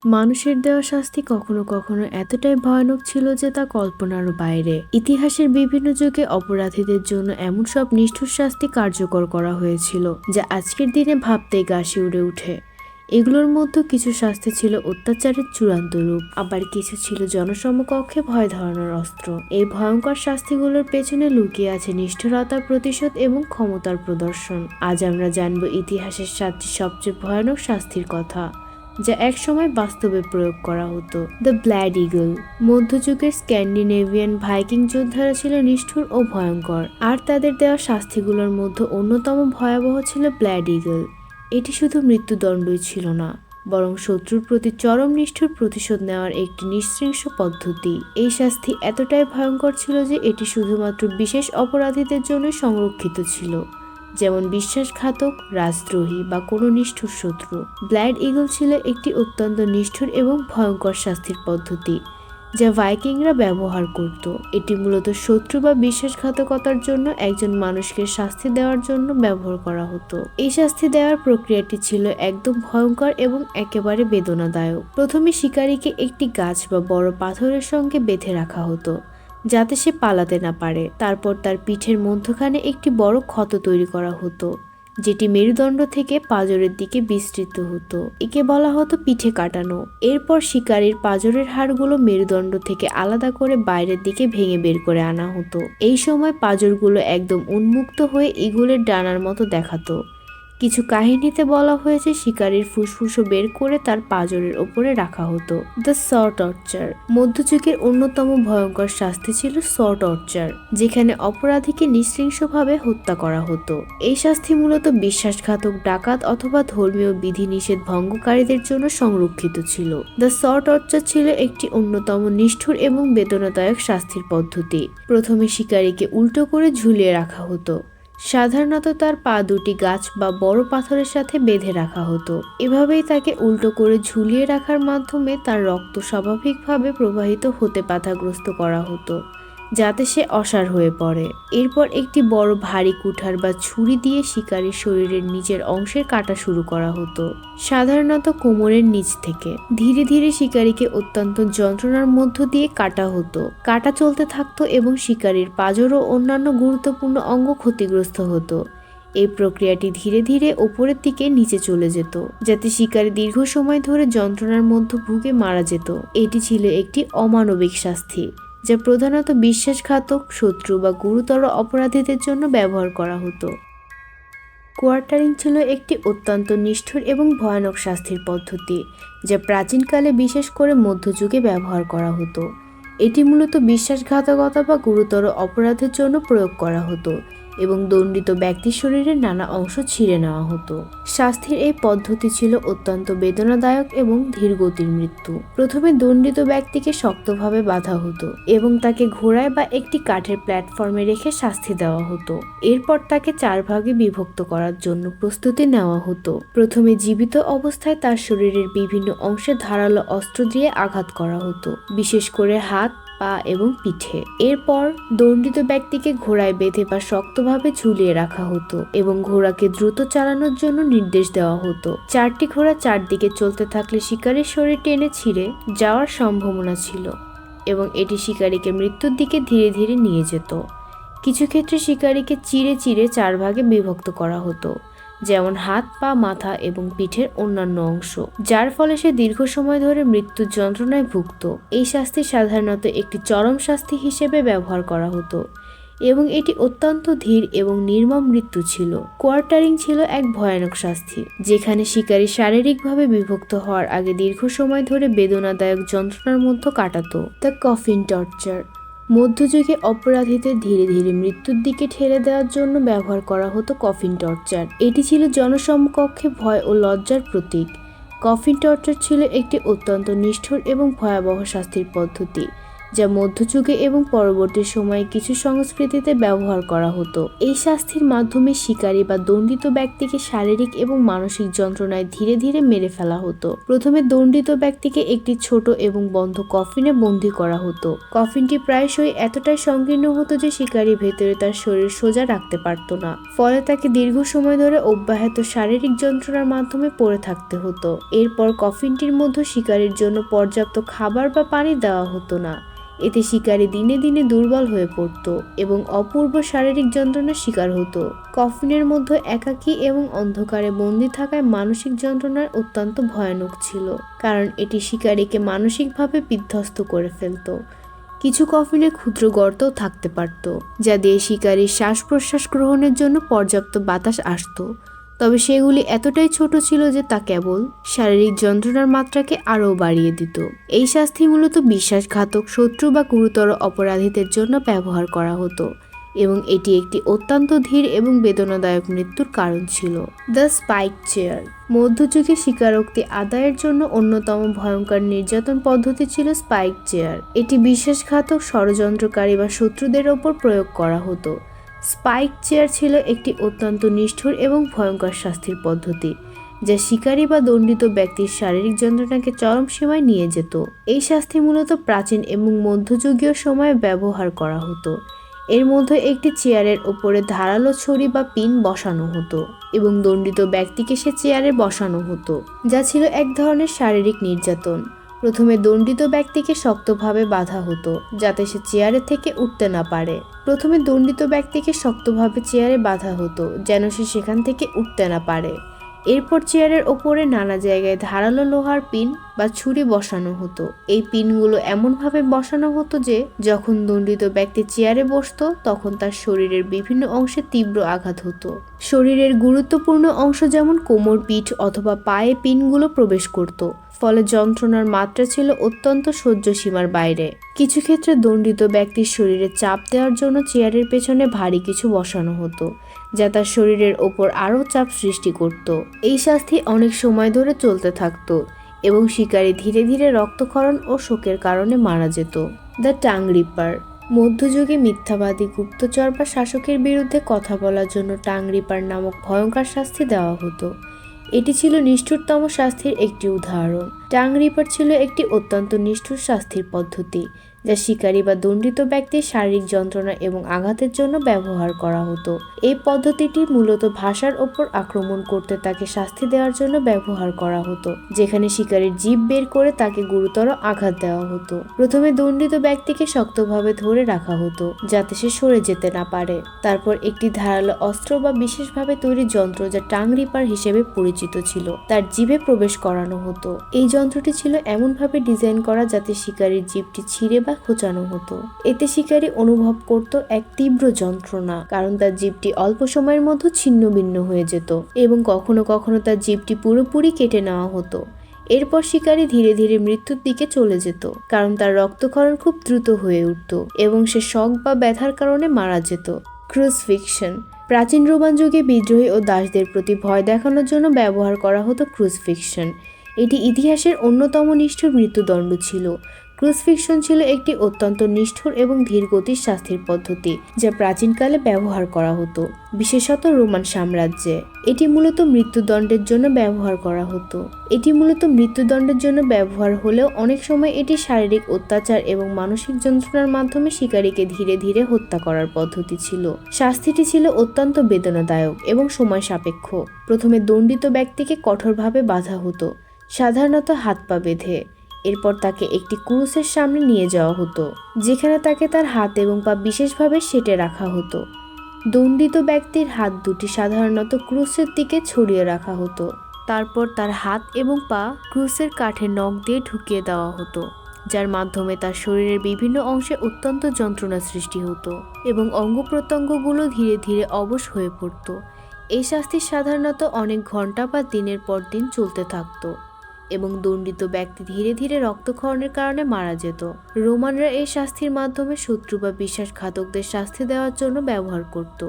মানুষের দেওয়া শাস্তি কখনো কখনো এতটাই ভয়ানক ছিল যে তা কল্পনারও বাইরে। ইতিহাসের বিভিন্ন যুগে অপরাধীদের জন্য এমন সব নিষ্ঠুর শাস্তি কার্যকর করা হয়েছিল যা আজকের দিনে ভাবতেই গা শিউরে ওঠে। এগুলোর মধ্যে কিছু শাস্তি ছিল অত্যাচারের চূড়ান্ত রূপ, আবার কিছু ছিল জনসমকক্ষে ভয় ধরানোর অস্ত্র। এই ভয়ঙ্কর শাস্তিগুলোর পেছনে লুকিয়ে আছে নিষ্ঠুরতার প্রতিশোধ এবং ক্ষমতার প্রদর্শন। আজ আমরা জানব ইতিহাসের 7টি সবচেয়ে ভয়ানক শাস্তির কথা যা একসময় বাস্তবে প্রয়োগ করা হতো। The blood eagle. মধ্যযুগের স্ক্যান্ডিনেভিয়ান ভাইকিং যোদ্ধারা ছিল নিষ্ঠুর ও ভয়ঙ্কর, আর তাদের দেওয়া শাস্তিগুলোর মধ্যে অন্যতম ভয়াবহ ছিল ব্ল্যাড ইগল। এটি শুধু মৃত্যুদণ্ডই ছিল না, বরং শত্রুর প্রতি চরম নিষ্ঠুর প্রতিশোধ নেওয়ার একটি নৃশংস পদ্ধতি। এই শাস্তি এতটাই ভয়ঙ্কর ছিল যে এটি শুধুমাত্র বিশেষ অপরাধীদের জন্য সংরক্ষিত ছিল, যেমন বিশ্বাসঘাতক, রাজদ্রোহী বা কোনো নিষ্ঠুর শত্রু। ব্ল্যাড ইগল ছিল একটি অত্যন্ত নিষ্ঠুর এবং ভয়ঙ্কর শাস্তির পদ্ধতি যা ভাইকিংরা ব্যবহার করত। এটি মূলত শত্রু বা বিশ্বাসঘাতকতার জন্য একজন মানুষকে শাস্তি দেওয়ার জন্য ব্যবহার করা হতো। এই শাস্তি দেওয়ার প্রক্রিয়াটি ছিল একদম ভয়ঙ্কর এবং একেবারে বেদনাদায়ক। প্রথমে শিকারীকে একটি গাছ বা বড় পাথরের সঙ্গে বেঁধে রাখা হতো যাতে সে পালাতে না পারে। তারপর তার পিঠের মধ্যখানে একটি বড় ক্ষত তৈরি করা হতো, যেটি মেরুদণ্ড থেকে পাঁজরের দিকে বিস্তৃত হতো। একে বলা হতো পিঠে কাটানো। এরপর শিকারীর পাঁজরের হাড়গুলো মেরুদণ্ড থেকে আলাদা করে বাইরের দিকে ভেঙে বের করে আনা হতো। এই সময় পাঁজরগুলো একদম উন্মুক্ত হয়ে ঈগলের ডানার মতো দেখাতো। কিছু কাহিনীতে বলা হয়েছে শিকারীর ফুসফুসও বের করে তার পাঁজরের ওপরে রাখা হতো। The saw torture. মধ্যযুগের অন্যতম ভয়ঙ্কর শাস্তি ছিল স টর্চার, যেখানে অপরাধীকে নৃশংসভাবে হত্যা করা হতো। এই শাস্তি মূলত বিশ্বাসঘাতক, ডাকাত অথবা ধর্মীয় বিধিনিষেধ ভঙ্গকারীদের জন্য সংরক্ষিত ছিল। দ্য স টর্চার ছিল একটি অন্যতম নিষ্ঠুর এবং বেদনাদায়ক শাস্তির পদ্ধতি। প্রথমে শিকারীকে উল্টো করে ঝুলিয়ে রাখা হতো। সাধারণত তার পা দুটি গাছ বা বড় পাথরের সাথে বেঁধে রাখা হতো। এভাবেই তাকে উল্টো করে ঝুলিয়ে রাখার মাধ্যমে তার রক্ত স্বাভাবিকভাবে প্রবাহিত হতে বাধাগ্রস্ত করা হতো, যাতে সে অসাড় হয়ে পড়ে। এরপর একটি বড় ভারী কুঠার বা ছুরি দিয়ে শিকারীর শরীরের নিচের অংশের কাটা শুরু করা হতো, সাধারণত কোমরের নিচ থেকে। ধীরে ধীরে শিকারীকে অত্যন্ত যন্ত্রণার মধ্য দিয়ে কাটা হতো। কাটা চলতে থাকতো এবং শিকারীর পাঁজর ও অন্যান্য গুরুত্বপূর্ণ অঙ্গ ক্ষতিগ্রস্ত হতো। এই প্রক্রিয়াটি ধীরে ধীরে ওপরের দিকে নিচে চলে যেত, যাতে শিকারী দীর্ঘ সময় ধরে যন্ত্রণার মধ্যে ভুগে মারা যেত। এটি ছিল একটি অমানবিক শাস্তি যা প্রধানত বিশ্বাসঘাতক, শত্রু বা গুরুতর অপরাধীদের জন্য ব্যবহার করা হতো। কোয়ার্টারিং ছিল একটি অত্যন্ত নিষ্ঠুর এবং ভয়ানক শাস্তির পদ্ধতি যা প্রাচীনকালে বিশেষ করে মধ্যযুগে ব্যবহার করা হতো। এটি মূলত বিশ্বাসঘাতকতা বা গুরুতর অপরাধের জন্য প্রয়োগ করা হতো এবং দণ্ডিত ব্যক্তির শরীরের নানা অংশ ছিঁড়ে নেওয়া হতো। শাস্তির এই পদ্ধতি ছিল অত্যন্ত বেদনাদায়ক এবং ধীরগতির মৃত্যু। প্রথমে দণ্ডিত ব্যক্তিকে শক্তভাবে বাঁধা হতো এবং তাকে ঘোড়ায় বা একটি কাঠের প্ল্যাটফর্মে রেখে শাস্তি দেওয়া হতো। এরপর তাকে 4 ভাগে বিভক্ত করার জন্য প্রস্তুতি নেওয়া হতো। প্রথমে জীবিত অবস্থায় তার শরীরের বিভিন্ন অংশে ধারালো অস্ত্র দিয়ে আঘাত করা হতো, বিশেষ করে হাত, পা এবং পিঠে। এরপর দণ্ডিত ব্যক্তিকে ঘোড়ায় বেঁধে বা শক্তভাবে ঝুলিয়ে রাখা হতো এবং ঘোড়াকে দ্রুত চালানোর জন্য নির্দেশ দেওয়া হতো। 4টি ঘোড়া চারদিকে চলতে থাকলে শিকারীর শরীর টেনে ছিঁড়ে যাওয়ার সম্ভাবনা ছিল এবং এটি শিকারীকে মৃত্যুর দিকে ধীরে ধীরে নিয়ে যেত। কিছু ক্ষেত্রে শিকারীকে চিরে চিরে 4 ভাগে বিভক্ত করা হতো, যেমন হাত, পা, মাথা এবং পিঠের অন্যান্য অংশ, যার ফলে সে দীর্ঘ সময় ধরে মৃত্যুর যন্ত্রণায় ভুগত। এই শাস্তি সাধারণত একটি চরম শাস্তি হিসেবে ব্যবহার করা হতো এবং এটি অত্যন্ত ধীর এবং নির্মম মৃত্যু ছিল। কোয়ার্টারিং ছিল এক ভয়ানক শাস্তি যেখানে শিকারী শারীরিকভাবে বিভক্ত হওয়ার আগে দীর্ঘ সময় ধরে বেদনাদায়ক যন্ত্রণার মধ্যে কাটাতো। The coffin torture. মধ্যযুগে অপরাধীদের ধীরে ধীরে মৃত্যুর দিকে ঠেলে দেওয়ার জন্য ব্যবহার করা হতো কফিন টর্চার। এটি ছিল জনসমকক্ষে ভয় ও লজ্জার প্রতীক। কফিন টর্চার ছিল একটি অত্যন্ত নিষ্ঠুর এবং ভয়াবহ শাস্তির পদ্ধতি যা মধ্যযুগে এবং পরবর্তী সময়ে কিছু সংস্কৃতিতে ব্যবহার করা হতো। এই শাস্তির মাধ্যমে শিকারী বা দণ্ডিত ব্যক্তিকে শারীরিক এবং মানসিক যন্ত্রণায় ধীরে ধীরে মেরে ফেলা হতো। প্রথমে দণ্ডিত ব্যক্তিকে একটি ছোট এবং বন্ধ কফিনে বন্দী করা হতো। কফিনটি প্রায়শই এতটাই সংকীর্ণ হতো যে শিকারী ভেতরে তার শরীর সোজা রাখতে পারত না, ফলে তাকে দীর্ঘ সময় ধরে অব্যাহত শারীরিক যন্ত্রণার মাধ্যমে পড়ে থাকতে হতো। এরপর কফিনটির মধ্যে শিকারীর জন্য পর্যাপ্ত খাবার বা পানি দেওয়া হতো না। এতে শিকারী দিনে দিনে দুর্বল হয়ে পড়ত এবং অপূর্ব শারীরিক যন্ত্রণার শিকার হতো। কফিনের মধ্যে একাকী এবং অন্ধকারে বন্দী থাকায় মানসিক যন্ত্রণার অত্যন্ত ভয়ানক ছিল, কারণ এটি শিকারীকে মানসিকভাবে বিধ্বস্ত করে ফেলত। কিছু কফিনে ক্ষুদ্র গর্তও থাকতে পারত, যা দিয়ে শিকারীর শ্বাস প্রশ্বাস গ্রহণের জন্য পর্যাপ্ত বাতাস আসত, তবে সেগুলি এতটাই ছোট ছিল যে তা কেবল শারীরিক যন্ত্রণার মাত্রাকে আরও বাড়িয়ে দিত। এই শাস্তি মূলত বিশ্বাসঘাতক, শত্রু বা গুরুতর অপরাধীদের জন্য ব্যবহার করা হতো এবং এটি একটি অত্যন্ত ধীর এবং বেদনাদায়ক মৃত্যুর কারণ ছিল। দ্য স্পাইক চেয়ার মধ্যযুগে স্বীকারোক্তি আদায়ের জন্য অন্যতম ভয়ঙ্কর নির্যাতন পদ্ধতি ছিল স্পাইক চেয়ার। এটি বিশ্বাসঘাতক, ষড়যন্ত্রকারী বা শত্রুদের ওপর প্রয়োগ করা হতো। স্পাইক চেয়ার ছিল একটি অত্যন্ত নিষ্ঠুর এবং ভয়ঙ্কর শাস্তির পদ্ধতি, যা শিকারী বা দণ্ডিত ব্যক্তির শারীরিক যন্ত্রণাকে চরম সীমায় নিয়ে যেত। এই শাস্তি মূলত প্রাচীন এবং মধ্যযুগীয় সময়ে ব্যবহার করা হতো। এর মধ্যে একটি চেয়ারের ওপরে ধারালো ছড়ি বা পিন বসানো হতো এবং দণ্ডিত ব্যক্তিকে সে চেয়ারে বসানো হতো, যা ছিল এক ধরনের শারীরিক নির্যাতন। প্রথমে দণ্ডিত ব্যক্তিকে শক্তভাবে বাঁধা হতো যাতে সে চেয়ারে থেকে উঠতে না পারে। চেয়ারে বাঁধা হতো যেন সে সেখান থেকে উঠতে না পারে। এরপর চেয়ারের ওপরে নানা জায়গায় ধারালো লোহার পিন বা ছুরি বসানো হতো। এই পিনগুলো এমনভাবে বসানো হতো যে যখন দণ্ডিত ব্যক্তি চেয়ারে বসতো তখন তার শরীরের বিভিন্ন অংশে তীব্র আঘাত হতো। শরীরের গুরুত্বপূর্ণ অংশ যেমন কোমর, পিঠ অথবা পায়ে পিনগুলো প্রবেশ করত, ফলে যন্ত্রণার মাত্রা ছিল অত্যন্ত সহ্য সীমার বাইরে। কিছু ক্ষেত্রে দণ্ডিত ব্যক্তির শরীরে চাপ দেওয়ার জন্য চেয়ারের পেছনে ভারী কিছু বসানো হতো, যা তার শরীরের ওপর আরও চাপ সৃষ্টি করত। এই শাস্তি অনেক সময় ধরে চলতে থাকতো এবং শিকারী ধীরে ধীরে রক্তক্ষরণ ও শোকের কারণে মারা যেত। দ্য টাং রিপার মধ্যযুগে মিথ্যাবাদী, গুপ্তচর বা শাসকের বিরুদ্ধে কথা বলার জন্য টাং রিপার নামক ভয়ঙ্কর শাস্তি দেওয়া হতো। এটি ছিল নিষ্ঠুরতম শাস্তির একটি উদাহরণ। টাং রিপার ছিল একটি অত্যন্ত নিষ্ঠুর শাস্তির পদ্ধতি, যা শিকারী বা দণ্ডিত ব্যক্তির শারীরিক যন্ত্রণা এবং আঘাতের জন্য ব্যবহার করা হতো। এই পদ্ধতিটি মূলত ভাষার ওপর আক্রমণ করতে তাকে শাস্তি দেওয়ার জন্য ব্যবহার করা হতো, যেখানে শিকারীর জিভ বের করে তাকে গুরুতর আঘাত দেওয়া হতো। প্রথমে দণ্ডিত ব্যক্তিকে শক্তভাবে ধরে রাখা হতো যাতে সে সরে যেতে না পারে। তারপর একটি ধারালো অস্ত্র বা বিশেষভাবে তৈরি যন্ত্র, যা টাং রিপার হিসেবে পরিচিত ছিল, তার জিভে প্রবেশ করানো হতো। এই যন্ত্রটি ছিল এমনভাবে ডিজাইন করা যাতে শিকারীর জিভটি ছিঁড়ে বা খোঁচানো হতো। এতে শিকারী অনুভব করত এক তীব্র যন্ত্রণা, কারণ তার জিভটি অল্প সময়ের মধ্যে ছিন্ন ভিন্ন হয়ে যেত এবং কখনো কখনো তার জিভটি পুরোপুরি কেটে নেওয়া হতো। এরপর শিকারী ধীরে ধীরে মৃত্যুর দিকে চলে যেত, কারণ তার রক্তক্ষরণ খুব দ্রুত হয়ে উঠত এবং সে শক বা ব্যথার কারণে মারা যেত। ক্রুসফিকশন প্রাচীন রোমান যুগে বিদ্রোহী ও দাসদের প্রতি ভয় দেখানোর জন্য ব্যবহার করা হতো ক্রুসফিকশন। এটি ইতিহাসের অন্যতম নিষ্ঠুর মৃত্যুদণ্ড ছিল। ক্রুসফিকশন ছিল একটি অত্যন্ত নিষ্ঠুর এবং ধীরগতির শাস্তির পদ্ধতি, যা প্রাচীনকালে ব্যবহার করা হতো, বিশেষত রোমান সাম্রাজ্যে। এটি মূলত মৃত্যুদণ্ডের জন্য ব্যবহার হলেও অনেক সময় এটি শারীরিক অত্যাচার এবং মানসিক যন্ত্রণার মাধ্যমে শিকারীকে ধীরে ধীরে হত্যা করার পদ্ধতি ছিল। শাস্তিটি ছিল অত্যন্ত বেদনাদায়ক এবং সময় সাপেক্ষ। প্রথমে দণ্ডিত ব্যক্তিকে কঠোরভাবে বাঁধা হতো, সাধারণত হাত পা বেঁধে। এরপর তাকে একটি ক্রুসের সামনে নিয়ে যাওয়া হতো, যেখানে তাকে তার হাত এবং পা বিশেষভাবে সেটে রাখা হতো। দণ্ডিত ব্যক্তির হাত দুটি সাধারণত ক্রুসের দিকে ছড়িয়ে রাখা হতো। তারপর তার হাত এবং পা ক্রুসের কাঠের নখ দিয়ে ঢুকিয়ে দেওয়া হতো, যার মাধ্যমে তার শরীরের বিভিন্ন অংশে অত্যন্ত যন্ত্রণা সৃষ্টি হতো এবং অঙ্গ প্রত্যঙ্গগুলো ধীরে ধীরে অবশ হয়ে পড়ত। এই শাস্তি সাধারণত অনেক ঘন্টা বা দিনের পর দিন চলতে থাকতো এবং দণ্ডিত ব্যক্তি ধীরে ধীরে রক্তক্ষরণের কারণে মারা যেত। রোমানরা এই শাস্তির মাধ্যমে শত্রু বা বিশ্বাসঘাতকদের শাস্তি দেওয়ার জন্য ব্যবহার করত।